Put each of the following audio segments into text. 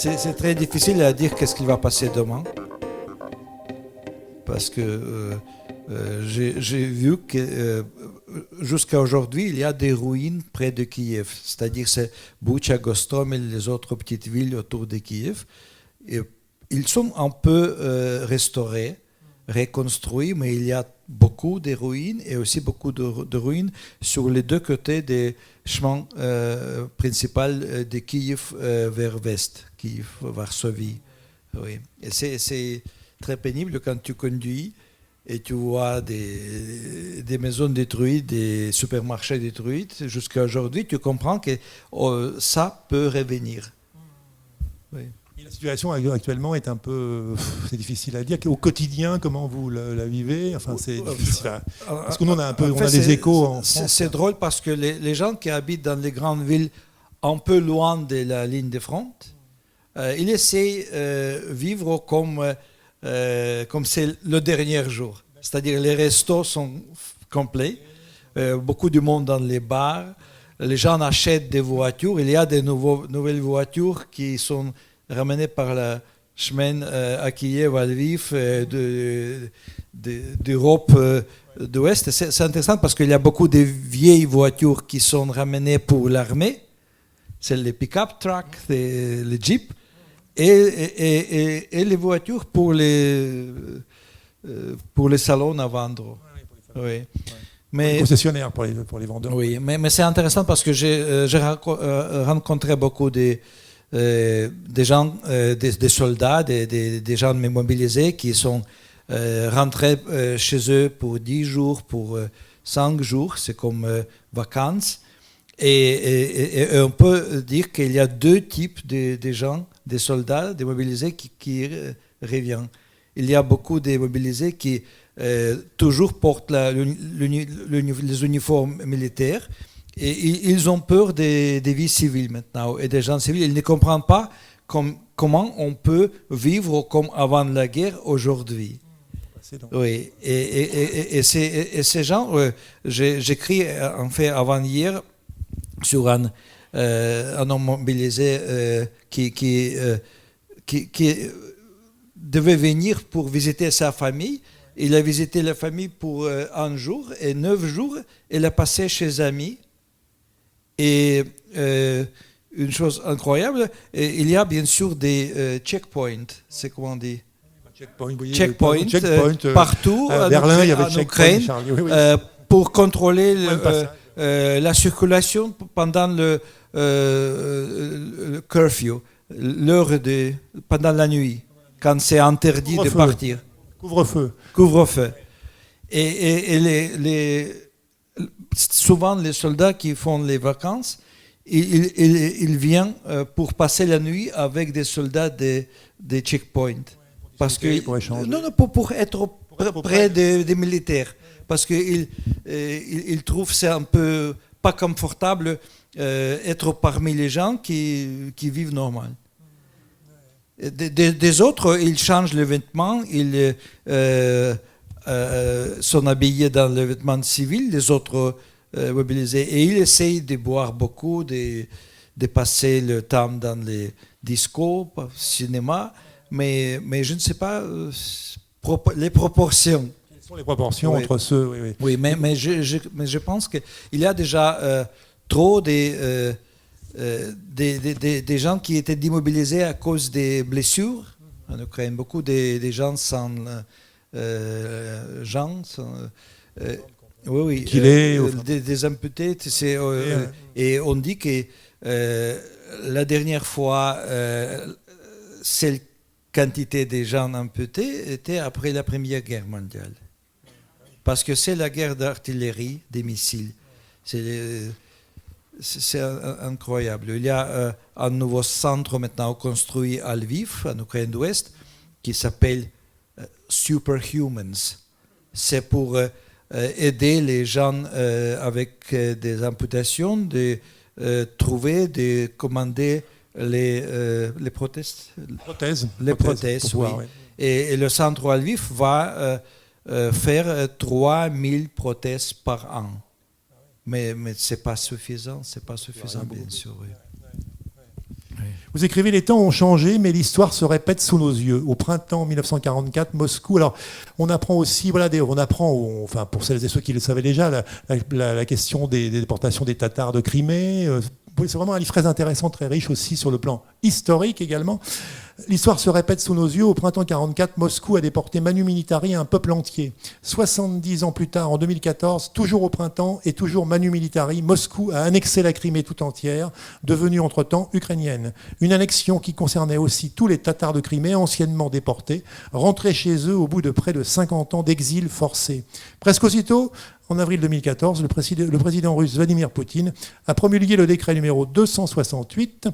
c'est très difficile à dire qu'est-ce qu'il va passer demain. Parce que j'ai vu que jusqu'à aujourd'hui, il y a des ruines près de Kiev. C'est-à-dire c'est Butcha, Gostomel et les autres petites villes autour de Kiev. Et ils sont un peu restaurés, reconstruits, mais il y a beaucoup de ruines et aussi beaucoup de ruines sur les deux côtés des chemins principaux de Kiev vers l'est, Kiev, Varsovie. Oui. Et c'est très pénible quand tu conduis et tu vois des maisons détruites, des supermarchés détruits. Jusqu'à aujourd'hui, tu comprends que ça peut revenir. Oui. Et la situation actuellement est un peu, c'est difficile à dire. Au quotidien, comment vous la vivez? Enfin, c'est difficile. Parce qu'on en a un peu, on a des échos en France. C'est drôle parce que les gens qui habitent dans les grandes villes, un peu loin de la ligne de front, ils essaient de vivre comme c'est le dernier jour. C'est-à-dire les restos sont complets, beaucoup de monde dans les bars, les gens achètent des voitures, il y a des nouvelles voitures qui sont ramenées par la chemin à Kiev, à Lviv, d'Europe de l'Ouest. C'est intéressant parce qu'il y a beaucoup de vieilles voitures qui sont ramenées pour l'armée, c'est les pick-up trucks, les jeeps, et les voitures pour les salons à vendre. Oui. Mais, concessionnaires pour les vendeurs. Oui, mais c'est intéressant parce que j'ai rencontré beaucoup de gens, des soldats, des gens mobilisés qui sont rentrés chez eux pour 10 jours, pour 5 jours, c'est comme vacances. Et on peut dire qu'il y a deux types de gens, des soldats, des mobilisés qui reviennent. Il y a beaucoup de mobilisés qui toujours portent les uniformes militaires et ils ont peur des vies civiles maintenant et des gens civils. Ils ne comprennent pas comment on peut vivre comme avant la guerre aujourd'hui. Oui, et ces gens, j'écris en fait avant-hier sur un homme mobilisé qui devait venir pour visiter sa famille. Il a visité la famille pour un jour et 9 jours, il a passé chez amis. Et une chose incroyable, il y a bien sûr des checkpoints, c'est comment on dit? Checkpoint, partout Berlin, il y avait en Ukraine, pour contrôler la circulation pendant le curfew, pendant la nuit, quand c'est interdit de partir. Couvre-feu. Et souvent, les soldats qui font les vacances, ils viennent pour passer la nuit avec des soldats des checkpoints. Parce que, pour être près des militaires. Parce qu'ils trouvent c'est un peu pas confortable être parmi les gens qui vivent normal. Des autres, ils changent les vêtements, ils sont habillés dans les vêtements civils, les autres mobilisés. Et ils essayent de boire beaucoup, de passer le temps dans les discos, cinéma, mais je ne sais pas les proportions. Quelles sont les proportions entre ceux... Oui, mais je pense qu'il y a déjà trop des gens qui étaient démobilisés à cause des blessures en Ukraine. Beaucoup des gens sans jambes, des amputés. Et on dit que la dernière fois, cette quantité de gens amputés était après la Première Guerre mondiale. Parce que c'est la guerre d'artillerie, des missiles. C'est incroyable. Il y a un nouveau centre maintenant construit à Lviv, en Ukraine d'Ouest, qui s'appelle Superhumans. C'est pour aider les gens avec des amputations de trouver, de commander les prothèses. Les prothèses, oui. Et le centre à Lviv va faire 3000 prothèses par an. Mais ce n'est pas suffisant, bien sûr. Oui. Vous écrivez « Les temps ont changé, mais l'histoire se répète sous nos yeux. Au printemps 1944, Moscou... » Alors, on apprend aussi, enfin, pour celles et ceux qui le savaient déjà, la question des déportations des Tatars de Crimée. C'est vraiment un livre très intéressant, très riche aussi sur le plan historique également. L'histoire se répète sous nos yeux. Au printemps 1944, Moscou a déporté Manu Militari un peuple entier. 70 ans plus tard, en 2014, toujours au printemps et toujours Manu Militari, Moscou a annexé la Crimée tout entière, devenue entre-temps ukrainienne. Une annexion qui concernait aussi tous les Tatars de Crimée, anciennement déportés, rentrés chez eux au bout de près de 50 ans d'exil forcé. Presque aussitôt, en avril 2014, le président russe Vladimir Poutine a promulgué le décret numéro 268,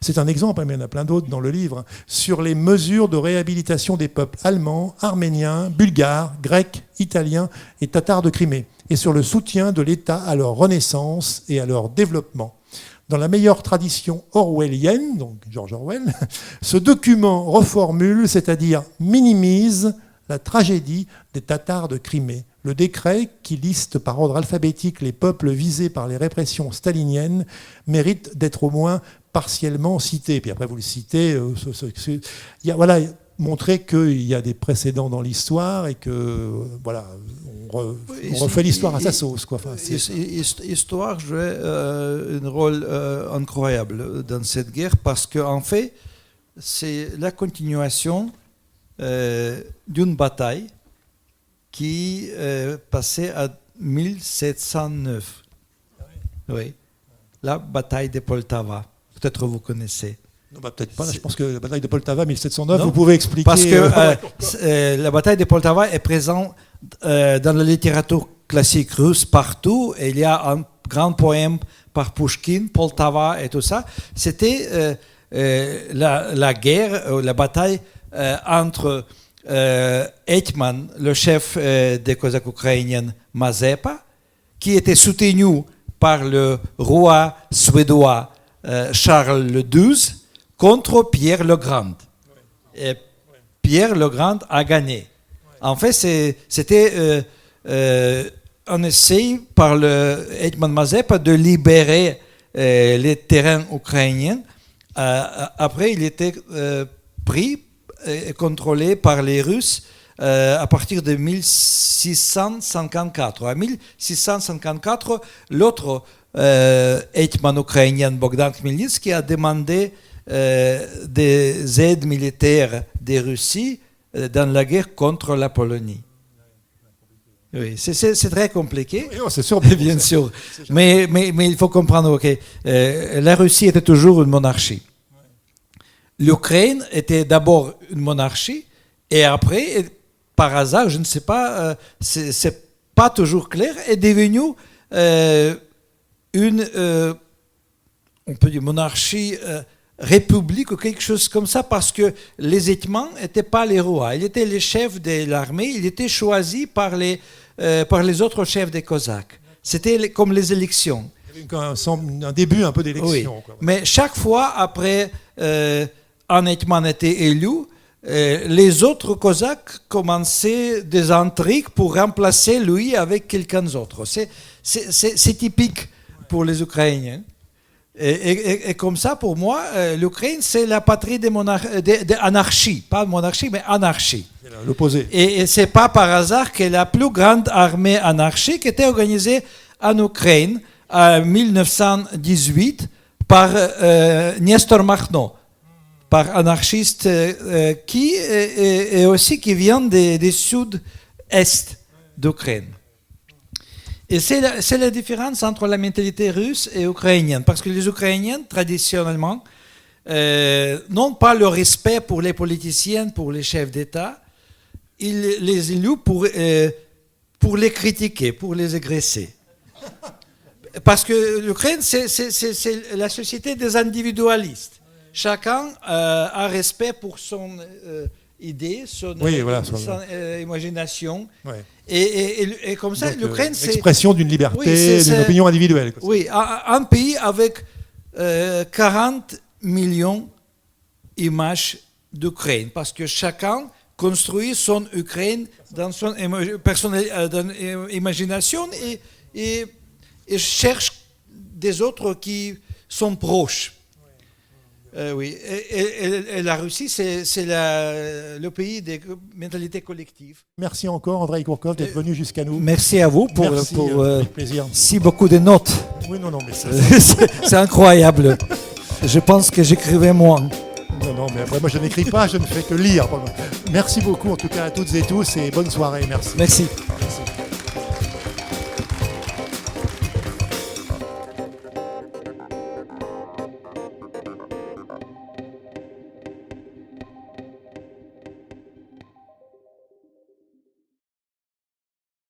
c'est un exemple, mais il y en a plein d'autres dans le livre, sur les mesures de réhabilitation des peuples allemands, arméniens, bulgares, grecs, italiens et tatars de Crimée, et sur le soutien de l'État à leur renaissance et à leur développement. Dans la meilleure tradition orwellienne, donc George Orwell, ce document reformule, c'est-à-dire minimise la tragédie des Tatars de Crimée. Le décret, qui liste par ordre alphabétique les peuples visés par les répressions staliniennes, mérite d'être au moins partiellement cité. Puis après, vous le citez, montrer qu'il y a des précédents dans l'histoire et que on refait l'histoire à sa sauce, quoi. Enfin, l'histoire jouait un rôle incroyable dans cette guerre parce qu'en fait, c'est la continuation d'une bataille qui passait à 1709. Oui, la bataille de Poltava. Peut-être vous connaissez. Non, peut-être pas. Je pense que la bataille de Poltava, 1709, non, vous pouvez expliquer. Parce que la bataille de Poltava est présente dans la littérature classique russe partout. Et il y a un grand poème par Pouchkine, Poltava et tout ça. C'était la guerre, la bataille entre Hetman, le chef des Cosaques ukrainiens Mazepa, qui était soutenu par le roi suédois Charles le XII, contre Pierre le Grand. Et Pierre le Grand a gagné. En fait, c'était un essai par le Hetman Mazepa de libérer les terrains ukrainiens. Après, il était pris et contrôlé par les Russes à partir de 1654. En 1654, l'autre Hetman ukrainien Bogdan Khmelnytsky a demandé des aides militaires des Russes dans la guerre contre la Pologne. Oui, c'est très compliqué. Oui, c'est sûr, bien sûr. Mais il faut comprendre que la Russie était toujours une monarchie. L'Ukraine était d'abord une monarchie et après, par hasard, je ne sais pas, c'est pas toujours clair, est devenue une, on peut dire monarchie, république ou quelque chose comme ça, parce que les Hetmans n'étaient pas les rois, ils étaient les chefs de l'armée, ils étaient choisis par les autres chefs des Cosaques. C'était comme les élections. Il y avait un début un peu d'élection. Oui. Quoi. Mais chaque fois, après un Hetman était élu, les autres Cosaques commençaient des intrigues pour remplacer lui avec quelqu'un d'autre. C'est typique pour les Ukrainiens. Et comme ça, pour moi, l'Ukraine, c'est la patrie de l'anarchie. Pas monarchie, mais anarchie. L'opposé. Et ce n'est pas par hasard que la plus grande armée anarchique était organisée en Ukraine en 1918 par Nestor Makhno, par anarchiste qui vient des sud-est d'Ukraine. Et c'est la différence entre la mentalité russe et ukrainienne, parce que les Ukrainiens, traditionnellement, n'ont pas le respect pour les politiciens, pour les chefs d'État. Ils les éluent pour les critiquer, pour les agresser. Parce que l'Ukraine, c'est la société des individualistes. Chacun a respect pour son idée, son imagination. Ouais. Et comme ça, l'Ukraine, c'est... L'expression d'une liberté, d'une opinion individuelle. Oui, un pays avec 40 millions d'images d'Ukraine, parce que chacun construit son Ukraine dans son imagination et cherche des autres qui sont proches. Oui. Et la Russie, c'est le pays des mentalités collectives. Merci encore, Andrei Kourkov, d'être venu jusqu'à nous. Merci à vous pour avec plaisir. si beaucoup de notes. Oui, non, mais ça, c'est incroyable. Je pense que j'écrivais moins. Non, mais après, moi, je n'écris pas, je ne fais que lire. Merci beaucoup, en tout cas, à toutes et tous, et bonne soirée. Merci. Merci. Merci.